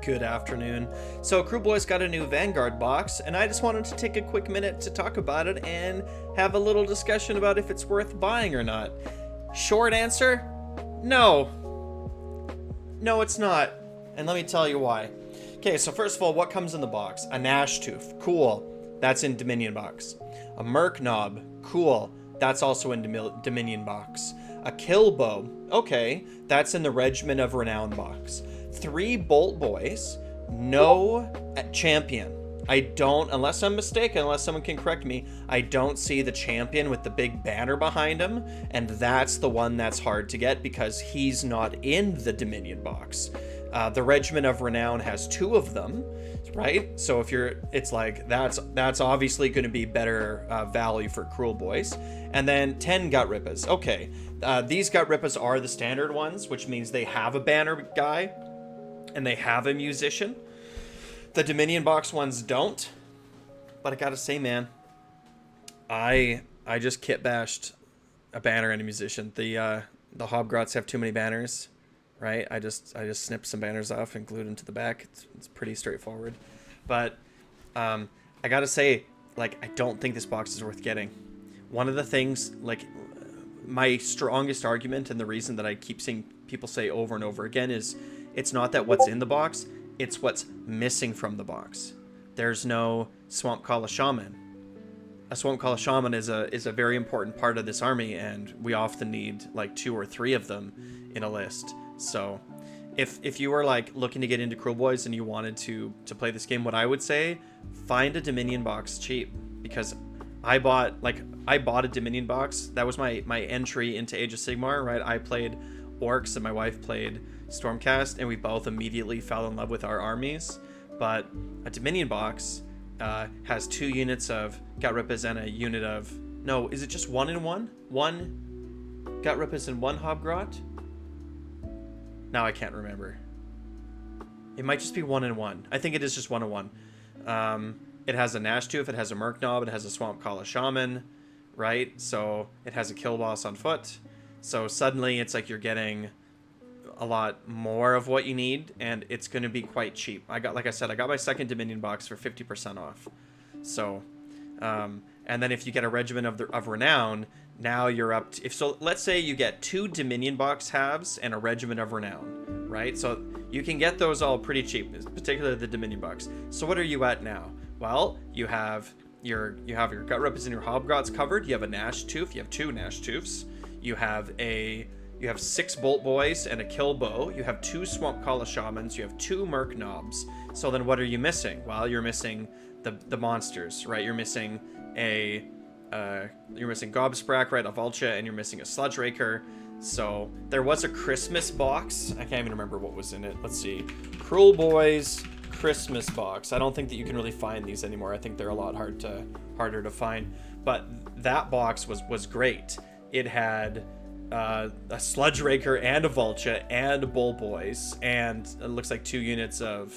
Good afternoon. So Kruleboyz got a new Vanguard box, and I just wanted to take a quick minute to talk about it and have a little discussion about if it's worth buying or not. Short answer, no. No, it's not. And let me tell you why. Okay, so first of all, what comes in the box? A Gnash Tooth, cool. That's in Dominion box. A Merc Knob, cool. That's also in Dominion box. A Kill Bow, okay. That's in the Regiment of Renown box. 3 Bolt Boys, no champion. I don't, unless I'm mistaken, unless someone can correct me, I don't see the champion with the big banner behind him, and that's the one that's hard to get because he's not in the Dominion box. The Regiment of Renown has 2 of them, right? So if you're, it's like, that's obviously going to be better value for Kruleboyz. And then 10 Gut Rippas. Okay, these Gut Rippas are the standard ones, which means they have a banner guy and they have a musician. The Dominion box ones don't. But I gotta say, man, I just kit bashed a banner and a musician. The Hobgrots have too many banners, right? I just snipped some banners off and glued them to the back. It's pretty straightforward. But I gotta say, like, I don't think this box is worth getting. One of the things, like, my strongest argument and the reason that I keep seeing people say over and over again is it's not that what's in the box, it's what's missing from the box. There's no Swamp Calla Shaman. A Swamp Calla Shaman is a very important part of this army, and we often need like 2 or 3 of them in a list. So if you were like looking to get into Kruleboyz and you wanted to play this game, what I would say, find a Dominion box cheap, because I bought a Dominion box. That was my entry into Age of Sigmar, right? I played Orcs and my wife played Stormcast, and we both immediately fell in love with our armies. But a Dominion box has 2 units of Gut Rippas and a unit of, no, is it just 1 in 1? 1 Gut Rippas and 1 Hobgrot? Now I can't remember. It might just be 1 in 1. I think it is just 1 in 1. It has a Gnash Tooth, it has a Merc Knob, it has a Swamp Calla Shaman, right? So it has a Kill Boss on foot. So suddenly it's like you're getting a lot more of what you need, and it's going to be quite cheap. Like I said, I got my second Dominion box for 50% off. So, and then if you get a Regiment of Renown, now you're up to, so let's say you get 2 Dominion box halves and a Regiment of Renown, right? So you can get those all pretty cheap, particularly the Dominion box. So what are you at now? Well, you have your Gut Rippas and your Hobgrots covered. You have a Gnash Tooth. You have 2 Gnash Tooths. You have 6 Bolt Boys and a Kill Bow. You have 2 Swamp Calla Shamans. You have 2 Merc Knobs. So then what are you missing? Well, you're missing the monsters, right? You're missing Gobsprak, right? A Vulture, and you're missing a Sludge Raker. So there was a Christmas box. I can't even remember what was in it. Let's see. Kruleboyz Christmas box. I don't think that you can really find these anymore. I think they're a lot harder to find. But that box was great. It had a Sludge Raker and a Vulture and a Bolt Boys, and it looks like 2 units of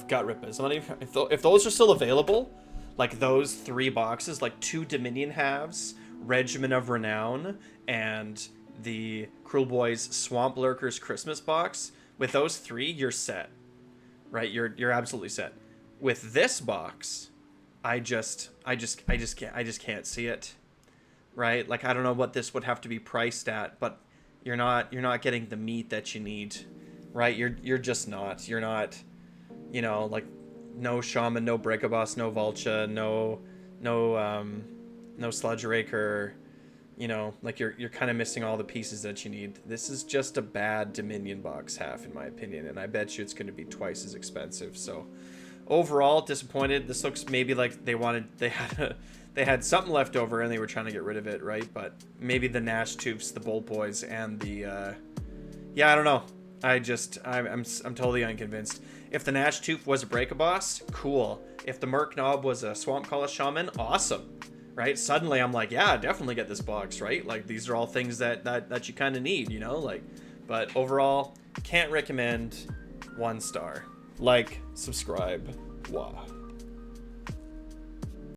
Gut Rippas. If those are still available, like those 3 boxes, like 2 Dominion halves, Regiment of Renown, and the Kruleboyz Swamp Lurkers Christmas box, with those 3, you're set, right? You're absolutely set. With this box, I just can't see it. Right? Like, I don't know what this would have to be priced at, but you're not getting the meat that you need, right? You're just not. You're not, like, no Shaman, no Breakaboss, no Vulture, no Sludge Raker, like you're kind of missing all the pieces that you need. This is just a bad Dominion box half, in my opinion, and I bet you it's going to be twice as expensive. So overall, disappointed. This looks maybe like they had something left over and they were trying to get rid of it, right? But maybe the Gnash Tooths, the Bolt Boys, and the I don't know. I'm totally unconvinced. If the Gnash Tooth was a Breakaboss, cool. If the Merc Knob was a Swamp Calla Shaman, awesome. Right? Suddenly I'm like, yeah, definitely get this box, right? Like, these are all things that you kind of need, like. But overall, can't recommend. 1 star. Like, subscribe. Wow.